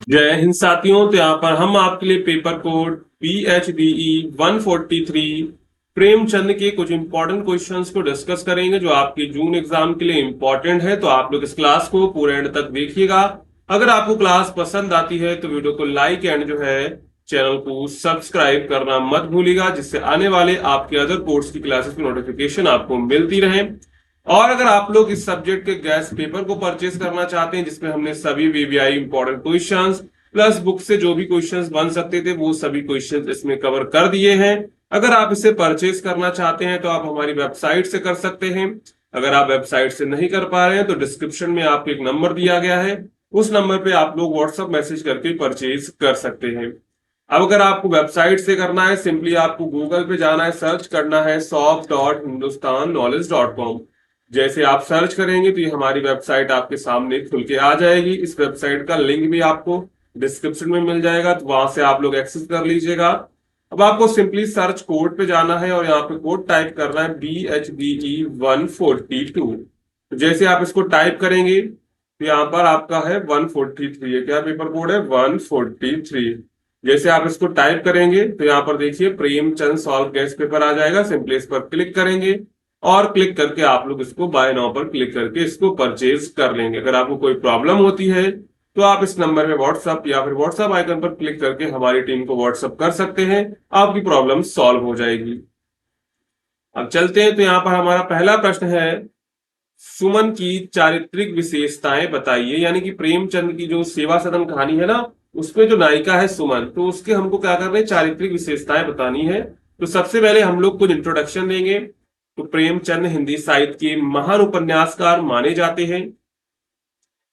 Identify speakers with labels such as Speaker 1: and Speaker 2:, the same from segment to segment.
Speaker 1: जय हिंद साथियों। तो यहाँ पर हम आपके लिए पेपर कोड PHDE 143 प्रेमचंद के कुछ इंपॉर्टेंट क्वेश्चंस को डिस्कस करेंगे जो आपके जून एग्जाम के लिए इंपॉर्टेंट है। तो आप लोग इस क्लास को पूरे एंड तक देखिएगा। अगर आपको क्लास पसंद आती है तो वीडियो को लाइक एंड जो है चैनल को सब्सक्राइब करना मत भूलिएगा, जिससे आने वाले आपके अदर कोर्स की क्लासेस की नोटिफिकेशन आपको मिलती रहे। और अगर आप लोग इस सब्जेक्ट के गैस पेपर को परचेस करना चाहते हैं जिसमें हमने सभी VVI important questions plus book से जो भी क्वेश्चंस बन सकते थे वो सभी क्वेश्चंस इसमें कवर कर दिए हैं। अगर आप इसे परचेस करना चाहते हैं तो आप हमारी वेबसाइट से कर सकते हैं। अगर आप वेबसाइट से नहीं कर पा रहे हैं तो डिस्क्रिप्शन में आपको एक नंबर दिया गया है, उस नंबर पे आप लोग व्हाट्सएप मैसेज करके परचेज कर सकते हैं। अब अगर आपको वेबसाइट से करना है, सिंपली आपको गूगल पे जाना है, सर्च करना है shop.hindustanknowledge.com। जैसे आप सर्च करेंगे तो ये हमारी वेबसाइट आपके सामने खुल के आ जाएगी। इस वेबसाइट का लिंक भी आपको डिस्क्रिप्शन में मिल जाएगा, तो वहां से आप लोग एक्सेस कर लीजिएगा। अब आपको सिंपली सर्च कोड पे जाना है और यहाँ पे कोड टाइप करना है BHDE 142। तो जैसे आप इसको टाइप करेंगे तो यहाँ पर आपका है 143 है। क्या पेपर कोड है? 143। जैसे आप इसको टाइप करेंगे तो यहाँ पर देखिए प्रेमचंद सॉल्व गैस पेपर आ जाएगा। सिंपली इस पर क्लिक करेंगे और क्लिक करके आप लोग इसको बाय नाउ पर क्लिक करके इसको परचेज कर लेंगे। अगर आपको कोई प्रॉब्लम होती है तो आप इस नंबर में व्हाट्सएप या फिर व्हाट्सएप आइकन पर क्लिक करके हमारी टीम को व्हाट्सएप कर सकते हैं, आपकी प्रॉब्लम सॉल्व हो जाएगी। अब चलते हैं, तो यहाँ पर हमारा पहला प्रश्न है, सुमन की चारित्रिक विशेषताएं बताइए। यानी कि प्रेमचंद की जो सेवा सदन कहानी है ना, उसमें जो नायिका है सुमन, तो उसके हमको क्या करना है, चारित्रिक विशेषताएं बतानी है। तो सबसे पहले हम लोग कुछ इंट्रोडक्शन देंगे। तो प्रेमचंद हिंदी साहित्य के महान उपन्यासकार माने जाते हैं।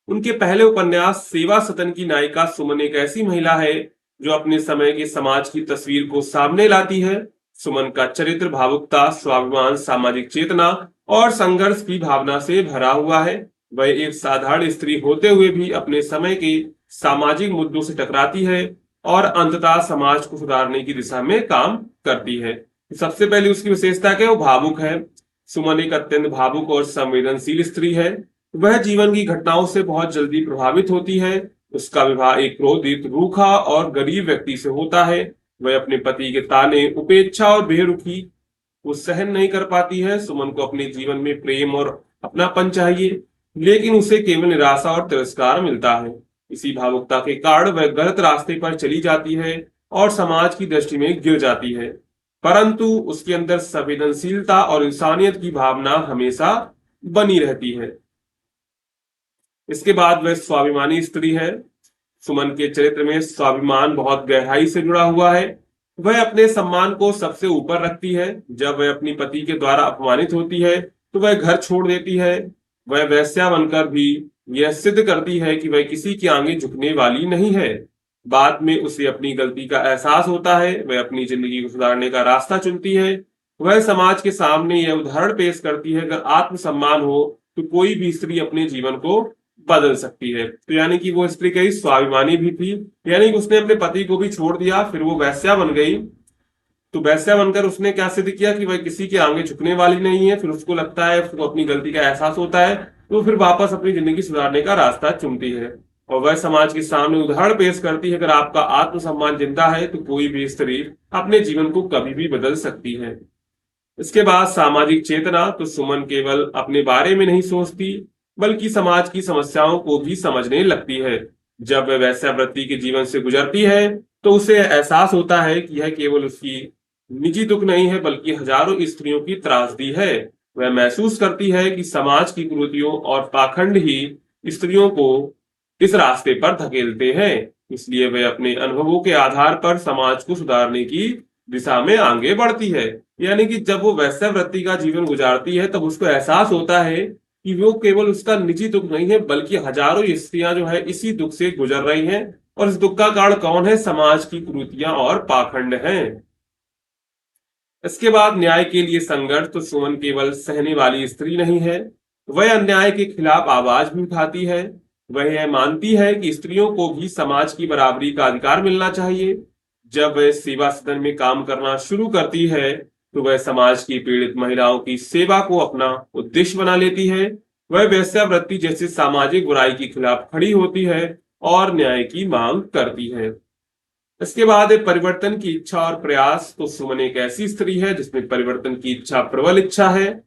Speaker 1: उनके पहले उपन्यास सेवा सदन की नायिका सुमन एक ऐसी महिला है जो अपने समय के समाज की तस्वीर को सामने लाती है। सुमन का चरित्र भावुकता, स्वाभिमान, सामाजिक चेतना और संघर्ष की भावना से भरा हुआ है। वह एक साधारण स्त्री होते हुए भी अपने समय के सामाजिक मुद्दों से टकराती है और अंततः समाज को सुधारने की दिशा में काम करती है। सबसे पहले उसकी विशेषता क्या है? वो भावुक है। सुमन एक अत्यंत भावुक और संवेदनशील स्त्री है। वह जीवन की घटनाओं से बहुत जल्दी प्रभावित होती है। उसका विवाह एक क्रोधित, रूखा और गरीब व्यक्ति से होता है। वह अपने पति के ताने, उपेक्षा और बेरुखी को सहन नहीं कर पाती है। सुमन को अपने जीवन में प्रेम और अपनापन चाहिए, लेकिन उसे केवल निराशा और तिरस्कार मिलता है। इसी भावुकता के कारण वह गलत रास्ते पर चली जाती है और समाज की दृष्टि में गिर जाती है, परंतु उसके अंदर संवेदनशीलता और इंसानियत की भावना हमेशा बनी रहती है। इसके बाद वह स्वाभिमानी स्त्री है। सुमन के चरित्र में स्वाभिमान बहुत गहराई से जुड़ा हुआ है। वह अपने सम्मान को सबसे ऊपर रखती है। जब वह अपनी पति के द्वारा अपमानित होती है तो वह घर छोड़ देती है। वह वेश्या बनकर भी यह सिद्ध करती है कि वह किसी के आगे झुकने वाली नहीं है। बाद में उसे अपनी गलती का एहसास होता है। वह अपनी जिंदगी को सुधारने का रास्ता चुनती है। वह समाज के सामने यह उदाहरण पेश करती है, अगर आत्मसम्मान हो तो कोई भी स्त्री अपने जीवन को बदल सकती है। तो यानी कि वो स्त्री कई स्वाभिमानी भी थी। यानी कि उसने अपने पति को भी छोड़ दिया, फिर वो वैश्या बन गई। तो वैश्या बनकर उसने क्या सिद्ध किया कि वह किसी के आगे झुकने वाली नहीं है। फिर उसको लगता है, उसको अपनी गलती का एहसास होता है, तो फिर वापस अपनी जिंदगी सुधारने का रास्ता चुनती है और वह समाज के सामने उदाहरण पेश करती है, अगर आपका आत्मसम्मान जिंदा है तो कोई भी स्त्री अपने जीवन को कभी भी बदल सकती है। इसके बाद सामाजिक चेतना। तो सुमन केवल अपने बारे में नहीं सोचती बल्कि समाज की समस्याओं को भी समझने लगती है। जब वह वैश्यावृत्ति के जीवन से गुजरती है तो उसे एहसास होता है कि यह केवल उसकी निजी दुख नहीं है बल्कि हजारों स्त्रियों की त्रासदी है। वह महसूस करती है कि समाज की कुरीतियों और पाखंड ही स्त्रियों को इस रास्ते पर धकेलते हैं। इसलिए वह अपने अनुभवों के आधार पर समाज को सुधारने की दिशा में आगे बढ़ती है। यानी कि जब वो वैश्यावृत्ति का जीवन गुजारती है तब उसको एहसास होता है कि वो केवल उसका निजी दुख नहीं है बल्कि हजारों स्त्रियां जो है इसी दुख से गुजर रही हैं। और इस दुख का कारण कौन है? समाज की कुरीतियां और पाखंड हैं। इसके बाद न्याय के लिए संघर्ष। तो सुमन केवल सहने वाली स्त्री नहीं है, वह अन्याय के खिलाफ आवाज भी उठाती है। वह यह मानती है कि स्त्रियों को भी समाज की बराबरी का अधिकार मिलना चाहिए। जब वह सेवा सदन में काम करना शुरू करती है तो वह समाज की पीड़ित महिलाओं की सेवा को अपना उद्देश्य बना लेती है। वह वेश्यावृत्ति जैसी सामाजिक बुराई के खिलाफ खड़ी होती है और न्याय की मांग करती है। इसके बाद है परिवर्तन की इच्छा और प्रयास। तो सुमन एक ऐसी स्त्री है जिसमें परिवर्तन की इच्छा, प्रबल इच्छा है।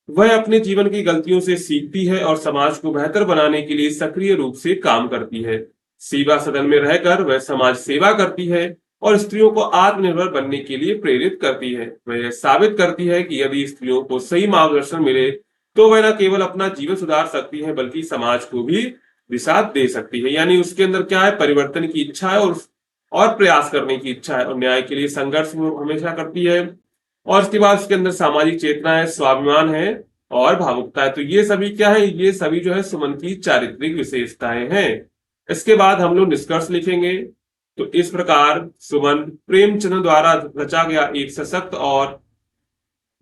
Speaker 1: वह अपने जीवन की गलतियों से सीखती है और समाज को बेहतर बनाने के लिए सक्रिय रूप से काम करती है। सेवा सदन में रहकर वह समाज सेवा करती है और स्त्रियों को आत्मनिर्भर बनने के लिए प्रेरित करती है। वह यह साबित करती है कि यदि स्त्रियों को सही मार्गदर्शन मिले तो वह न केवल अपना जीवन सुधार सकती है बल्कि समाज को भी दिशा दे सकती है। यानी उसके अंदर क्या है, परिवर्तन की इच्छा है और प्रयास करने की इच्छा है और न्याय के लिए संघर्ष वो हमेशा करती है। और उसके बाद उसके अंदर सामाजिक चेतना है, स्वाभिमान है और भावुकता है। तो ये सभी क्या है, ये सभी जो है सुमन की चारित्रिक विशेषताएं हैं। इसके बाद हम लोग निष्कर्ष लिखेंगे। तो इस प्रकार सुमन प्रेमचंद द्वारा रचा गया एक सशक्त और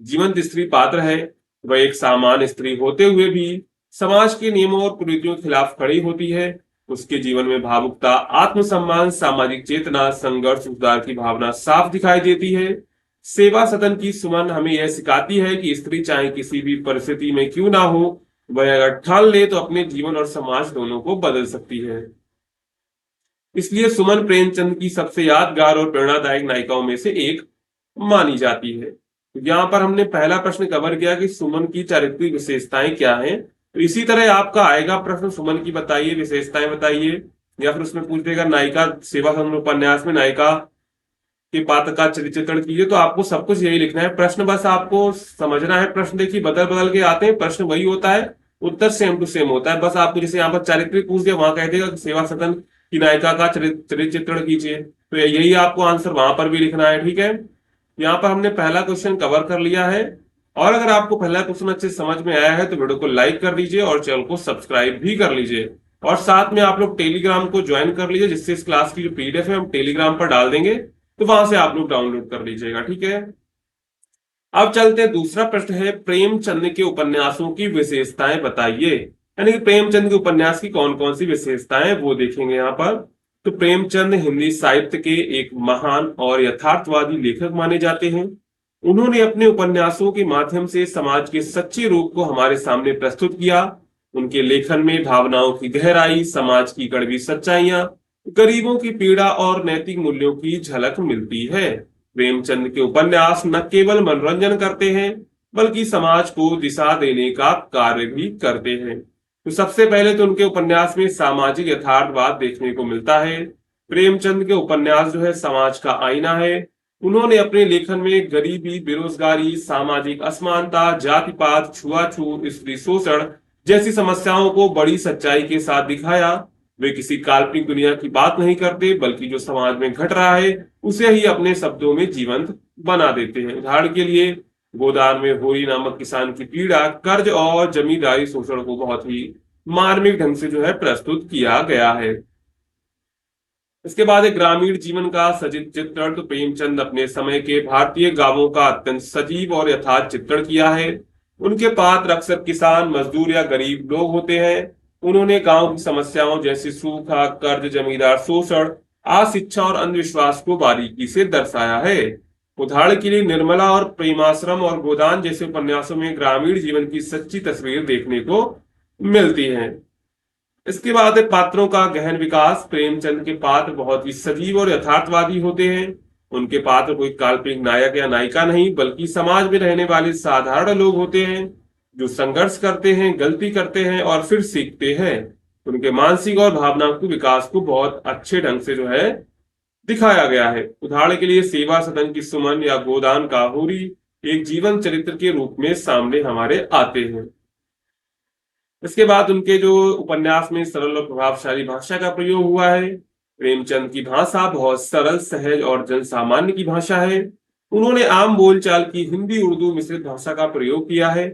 Speaker 1: जीवंत स्त्री पात्र है। वह एक सामान्य स्त्री होते हुए भी समाज के नियमों और कुरीतियों के खिलाफ खड़ी होती है। उसके जीवन में भावुकता, आत्मसम्मान, सामाजिक चेतना, संघर्ष, सुधार की भावना साफ दिखाई देती है। सेवा सदन की सुमन हमें यह सिखाती है कि स्त्री चाहे किसी भी परिस्थिति में क्यों ना हो, वह अगर ठान ले तो अपने जीवन और समाज दोनों को बदल सकती है। इसलिए सुमन प्रेमचंद की सबसे यादगार और प्रेरणादायक नायिकाओं में से एक मानी जाती है। तो यहाँ पर हमने पहला प्रश्न कवर किया कि सुमन की चारित्रिक विशेषताएं क्या हैं। तो इसी तरह आपका आएगा प्रश्न, सुमन की बताइए, विशेषताएं बताइए, या फिर उसमें पूछ देगा नायिका, सेवा सदन उपन्यास में नायिका के पात्र का चित्रण कीजिए। तो आपको सब कुछ यही लिखना है। प्रश्न बस आपको समझना है। प्रश्न देखिए बदल बदल के आते हैं, प्रश्न वही होता है, उत्तर सेम टू सेम होता है। बस आपको जैसे यहाँ पर चारित्रिक पूछ दिया, वहां कह देगा सेवा सदन की नायिका का चरित्र चित्रण कीजिए, तो यही आपको आंसर वहां पर भी लिखना है। ठीक है, यहाँ पर हमने पहला क्वेश्चन कवर कर लिया है। और अगर आपको पहला क्वेश्चन अच्छे समझ में आया है तो वीडियो को लाइक कर दीजिए और चैनल को सब्सक्राइब भी कर लीजिए। और साथ में आप लोग टेलीग्राम को ज्वाइन कर लीजिए, जिससे इस क्लास की जो पीडीएफ है हम टेलीग्राम पर डाल देंगे, तो वहां से आप लोग डाउनलोड कर लीजिएगा। ठीक है, अब चलते हैं, दूसरा प्रश्न है प्रेमचंद के उपन्यासों की विशेषताएं बताइए। यानी कि प्रेमचंद के उपन्यास की कौन कौन सी विशेषताएं वो देखेंगे यहाँ पर। तो प्रेमचंद हिंदी साहित्य के एक महान और यथार्थवादी लेखक माने जाते हैं। उन्होंने अपने उपन्यासों के माध्यम से समाज के सच्चे रूप को हमारे सामने प्रस्तुत किया। उनके लेखन में भावनाओं की गहराई, समाज की कड़वी सच्चाइयां, गरीबों की पीड़ा और नैतिक मूल्यों की झलक मिलती है। प्रेमचंद के उपन्यास न केवल मनोरंजन करते हैं बल्कि समाज को दिशा देने का कार्य भी करते हैं। तो सबसे पहले तो उनके उपन्यास में सामाजिक यथार्थवाद देखने को मिलता है। प्रेमचंद के उपन्यास जो है समाज का आईना है। उन्होंने अपने लेखन में गरीबी, बेरोजगारी, सामाजिक असमानता, जातिपात, छुआछूत, स्त्री शोषण जैसी समस्याओं को बड़ी सच्चाई के साथ दिखाया। वे किसी काल्पनिक दुनिया की बात नहीं करते बल्कि जो समाज में घट रहा है उसे ही अपने शब्दों में जीवंत बना देते हैं। उदाहरण के लिए गोदान में होरी नामक किसान की पीड़ा, कर्ज और जमींदारी शोषण को बहुत ही मार्मिक ढंग से जो है प्रस्तुत किया गया है। इसके बाद एक ग्रामीण जीवन का सजीव चित्रण। तो प्रेमचंद अपने समय के भारतीय गांवों का अत्यंत सजीव और यथार्थ चित्रण किया है। उनके पात्र अक्सर किसान, मजदूर या गरीब लोग होते हैं। उन्होंने गांव की समस्याओं जैसे सूखा, कर्ज, जमींदार शोषण, अशिक्षा और अंधविश्वास को बारीकी से दर्शाया है। उदाहरण के लिए निर्मला और प्रेमाश्रम और गोदान जैसे उपन्यासों में ग्रामीण जीवन की सच्ची तस्वीर देखने को मिलती है। इसके बाद पात्रों का गहन विकास। प्रेमचंद के पात्र बहुत ही सजीव और यथार्थवादी होते हैं। उनके पात्र कोई काल्पनिक नायक या नायिका नहीं बल्कि समाज में रहने वाले साधारण लोग होते हैं जो संघर्ष करते हैं, गलती करते हैं और फिर सीखते हैं। उनके मानसिक और भावनात्मक विकास को बहुत अच्छे ढंग से जो है दिखाया गया है। उदाहरण के लिए सेवा सदन की सुमन या गोदान का होरी एक जीवन चरित्र के रूप में सामने हमारे आते हैं। इसके बाद उनके जो उपन्यास में सरल और प्रभावशाली भाषा का प्रयोग हुआ है। प्रेमचंद की भाषा बहुत सरल, सहज और जन सामान्य की भाषा है। उन्होंने आम बोलचाल की हिंदी उर्दू मिश्रित भाषा का प्रयोग किया है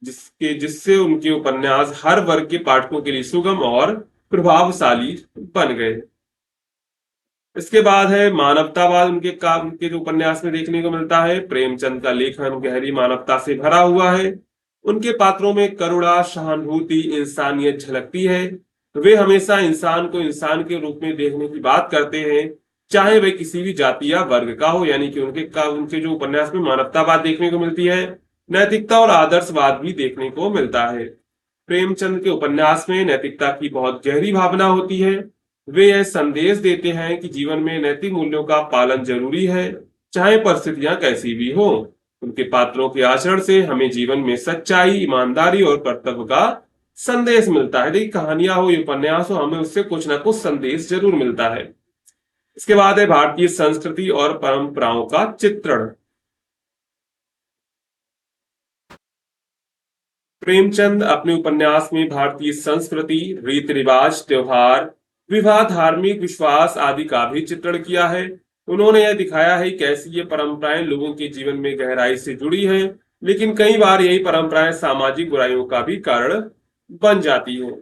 Speaker 1: जिससे उनके उपन्यास हर वर्ग के पाठकों के लिए सुगम और प्रभावशाली बन गए। इसके बाद है मानवतावाद। उनके जो उपन्यास में देखने को मिलता है। प्रेमचंद का लेखन गहरी मानवता से भरा हुआ है। उनके पात्रों में करुणा, सहानुभूति, इंसानियत झलकती है। वे हमेशा इंसान को इंसान के रूप में देखने की बात करते हैं, चाहे वह किसी भी जाति या वर्ग का हो। यानी कि उनके जो उपन्यास में मानवतावाद देखने को मिलती है, नैतिकता और आदर्शवाद भी देखने को मिलता है। प्रेमचंद के उपन्यास में नैतिकता की बहुत गहरी भावना होती है। वे यह संदेश देते हैं कि जीवन में नैतिक मूल्यों का पालन जरूरी है, चाहे परिस्थितियां कैसी भी हो। उनके पात्रों के आचरण से हमें जीवन में सच्चाई, ईमानदारी और कर्तव्य का संदेश मिलता है। देखिए, कहानियां हो, ये उपन्यास हो, हमें उससे कुछ ना कुछ संदेश जरूर मिलता है। इसके बाद है भारतीय संस्कृति और परंपराओं का चित्रण। प्रेमचंद अपने उपन्यास में भारतीय संस्कृति, रीति रिवाज, त्योहार, विवाह, धार्मिक विश्वास आदि का भी चित्रण किया है। उन्होंने यह दिखाया है कैसे ये परंपराएं लोगों के जीवन में गहराई से जुड़ी हैं, लेकिन कई बार यही परंपराएं सामाजिक बुराइयों का भी कारण बन जाती हैं।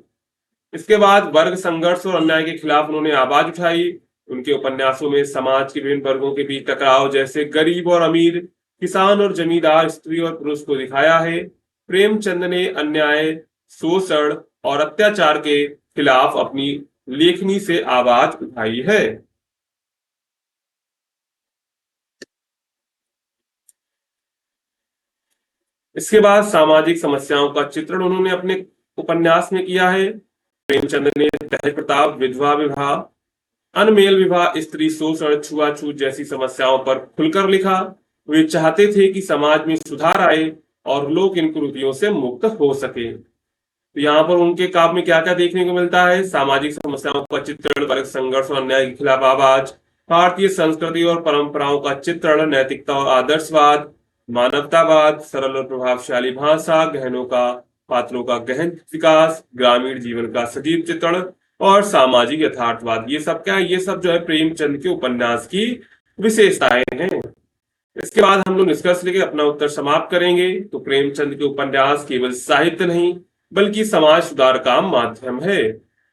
Speaker 1: इसके बाद वर्ग संघर्ष और अन्याय के खिलाफ उन्होंने आवाज उठाई। उनके उपन्यासों में समाज के विभिन्न वर्गों के बीच टकराव, जैसे गरीब और अमीर, किसान और जमींदार, स्त्री और पुरुष को दिखाया है। प्रेमचंद ने अन्याय, शोषण और अत्याचार के खिलाफ अपनी लेखनी से आवाज उठाई है। इसके बाद सामाजिक समस्याओं का चित्रण उन्होंने अपने उपन्यास में किया है। प्रेमचंद ने दहेज प्रताप, विधवा विवाह, अनमेल विवाह, स्त्री शोषण, छुआछूत जैसी समस्याओं पर खुलकर लिखा। वे चाहते थे कि समाज में सुधार आए और लोग इन कुरीतियों से मुक्त हो सके। तो यहाँ पर उनके काव्य में क्या क्या देखने को मिलता है? सामाजिक समस्याओं का चित्रण, वर्ग संघर्ष और अन्याय के खिलाफ आवाज, भारतीय संस्कृति और परंपराओं का चित्रण, नैतिकता और आदर्शवाद, मानवतावाद, सरल और प्रभावशाली भाषा, गहनों का पात्रों का गहन विकास, ग्रामीण जीवन का सजीव चित्रण और सामाजिक यथार्थवाद। ये सब क्या है? ये सब जो है प्रेमचंद के उपन्यास की विशेषताएं हैं। इसके बाद हम लोग निष्कर्ष लेके अपना उत्तर समाप्त करेंगे। तो प्रेमचंद के उपन्यास केवल साहित्य नहीं, बल्कि समाज सुधार का माध्यम है।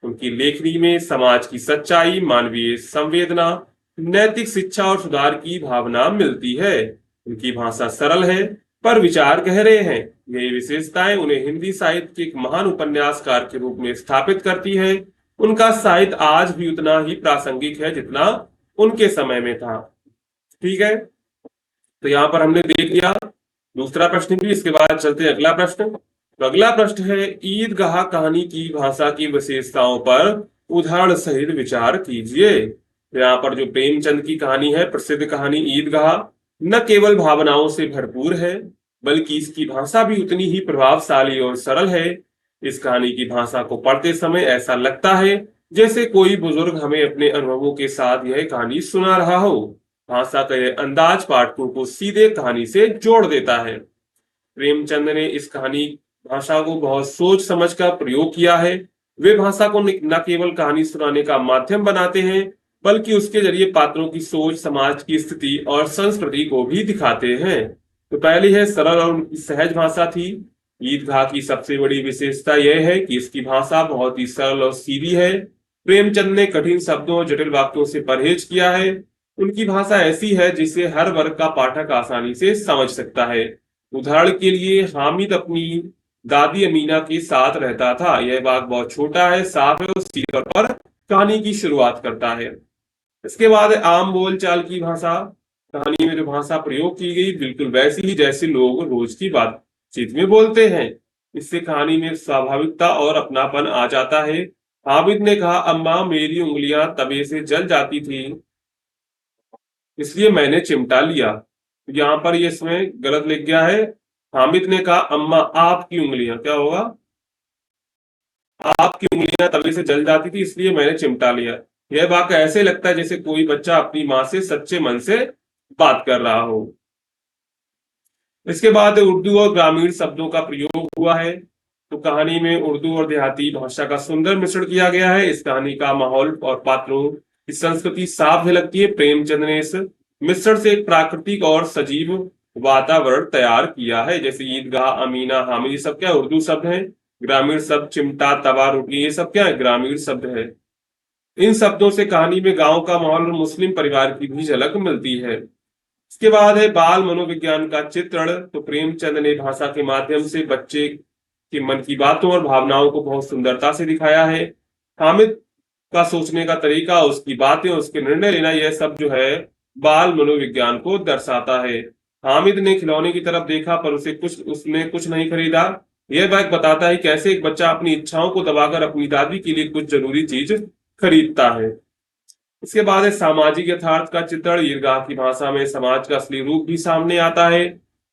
Speaker 1: उनकी लेखनी में समाज की सच्चाई, मानवीय संवेदना, नैतिक शिक्षा और सुधार की भावना मिलती है। उनकी भाषा सरल है पर विचार गहरे हैं। ये विशेषताएं उन्हें हिंदी साहित्य के एक महान उपन्यासकार के रूप में स्थापित करती है। उनका साहित्य आज भी उतना ही प्रासंगिक है जितना उनके समय में था। ठीक है, तो यहाँ पर हमने देख लिया दूसरा प्रश्न भी। इसके बाद चलते हैं अगला प्रश्न। तो अगला प्रश्न है, ईदगाह कहानी की भाषा की विशेषताओं पर उदाहरण सहित विचार कीजिए। तो यहाँ पर जो प्रेमचंद की कहानी है, प्रसिद्ध कहानी ईदगाह, न केवल भावनाओं से भरपूर है, बल्कि इसकी भाषा भी उतनी ही प्रभावशाली और सरल है। इस कहानी की भाषा को पढ़ते समय ऐसा लगता है जैसे कोई बुजुर्ग हमें अपने अनुभवों के साथ यह कहानी सुना रहा हो। भाषा का यह अंदाज पाठकों को सीधे कहानी से जोड़ देता है। प्रेमचंद ने इस कहानी भाषा को बहुत सोच समझ कर प्रयोग किया है। वे भाषा को न केवल कहानी सुनाने का माध्यम बनाते हैं, बल्कि उसके जरिए पात्रों की सोच, समाज की स्थिति और संस्कृति को भी दिखाते हैं। तो पहली है सरल और उनकी सहज भाषा थी। ईदगाह की सबसे बड़ी विशेषता यह है कि इसकी भाषा बहुत ही सरल और सीधी है। प्रेमचंद ने कठिन शब्दों और जटिल वाक्यों से परहेज किया है। उनकी भाषा ऐसी है जिसे हर वर्ग का पाठक आसानी से समझ सकता है। उदाहरण के लिए, हामिद अपनी दादी अमीना के साथ रहता था। यह वाक्य बहुत छोटा है, साफ है और सीधे तौर पर कहानी की शुरुआत करता है। इसके बाद आम बोलचाल की भाषा। कहानी में जो भाषा प्रयोग की गई बिल्कुल वैसी ही जैसे लोग रोज की बातचीत में बोलते हैं। इससे कहानी में स्वाभाविकता और अपनापन आ जाता है। हामिद ने कहा, अम्मा मेरी उंगलियां तवे से जल जाती थी, इसलिए मैंने चिमटा लिया। यहाँ पर ये इसमें गलत लिख गया है। हामिद ने कहा, अम्मा आपकी उंगलियां, क्या होगा? आपकी उंगलियां तवे से जल जाती थी इसलिए मैंने चिमटा लिया। यह वाक्य ऐसे लगता है जैसे कोई बच्चा अपनी माँ से सच्चे मन से बात कर रहा हो। इसके बाद उर्दू और ग्रामीण शब्दों का प्रयोग हुआ है। तो कहानी में उर्दू और देहाती भाषा का सुंदर मिश्रण किया गया है। इस कहानी का माहौल और पात्रों की संस्कृति साफ झलकती है। प्रेमचंद ने इस मिश्रण से एक प्राकृतिक और सजीव वातावरण तैयार किया है। जैसे ईदगाह, अमीना, हामिद, ये सब क्या उर्दू शब्द हैं। ग्रामीण शब्द चिमटा, तवा, रोटी, ये सब क्या है? ग्रामीण शब्द है। इन शब्दों से कहानी में गांव का माहौल और मुस्लिम परिवार की भी झलक मिलती है। इसके बाद है बाल मनोविज्ञान का चित्रण। तो प्रेमचंद ने भाषा के माध्यम से बच्चे के मन की बातों और भावनाओं को बहुत सुंदरता से दिखाया है। हामिद का सोचने का तरीका, उसकी बातें, उसके निर्णय लेना, यह सब जो है बाल मनोविज्ञान को दर्शाता है। हामिद ने खिलौने की तरफ देखा पर उसने कुछ नहीं खरीदा। यह बात बताता है कैसे एक बच्चा अपनी इच्छाओं को दबाकर अपनी दादी के लिए कुछ जरूरी चीज खरीदता है। इसके बाद है सामाजिक यथार्थ का चित्रण। ईदगाह की भाषा में समाज का असली रूप भी सामने आता है।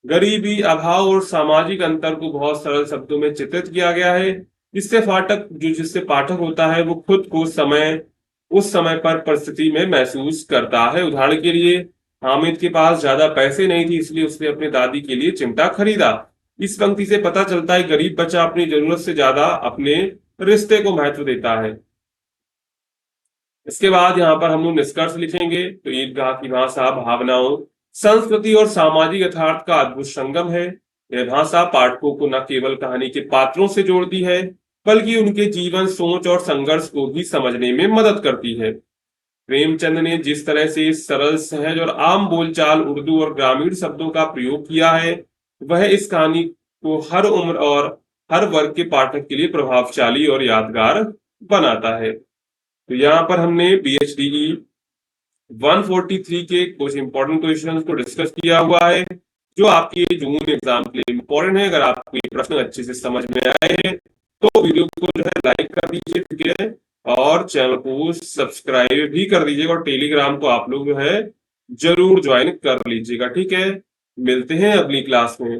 Speaker 1: गरीबी, अभाव और सामाजिक अंतर को बहुत सरल शब्दों में चित्रित किया गया है, जिससे पाठक होता है वो खुद को उस समय पर परिस्थिति में महसूस करता है। उदाहरण के लिए, हामिद के पास ज्यादा पैसे नहीं थी, इसलिए उसने अपनी दादी के लिए चिमटा खरीदा। इस पंक्ति से पता चलता है गरीब बच्चा अपनी जरूरत से ज्यादा अपने रिश्ते को महत्व देता है। इसके बाद यहाँ पर हम लोग निष्कर्ष लिखेंगे। तो ईदगाह की भाषा भावनाओं, संस्कृति और सामाजिक यथार्थ का अद्भुत संगम है। यह भाषा पाठकों को न केवल कहानी के पात्रों से जोड़ती है, बल्कि उनके जीवन, सोच और संघर्ष को भी समझने में मदद करती है। प्रेमचंद ने जिस तरह से सरल, सहज और आम बोलचाल, उर्दू और ग्रामीण शब्दों का प्रयोग किया है, वह इस कहानी को हर उम्र और हर वर्ग के पाठक के लिए प्रभावशाली और यादगार बनाता है। तो यहाँ पर हमने BHDE 143 के कुछ इंपॉर्टेंट क्वेश्चंस को डिस्कस किया हुआ है, जो आपके जून एग्जाम के लिए इंपॉर्टेंट है। अगर आपको ये प्रश्न अच्छे से समझ में आए हैं तो वीडियो को जो है लाइक कर दीजिए, ठीक है, और चैनल को सब्सक्राइब भी कर दीजिएगा, और टेलीग्राम को आप लोग जो है जरूर ज्वाइन कर लीजिएगा, ठीक है। मिलते हैं अगली क्लास में।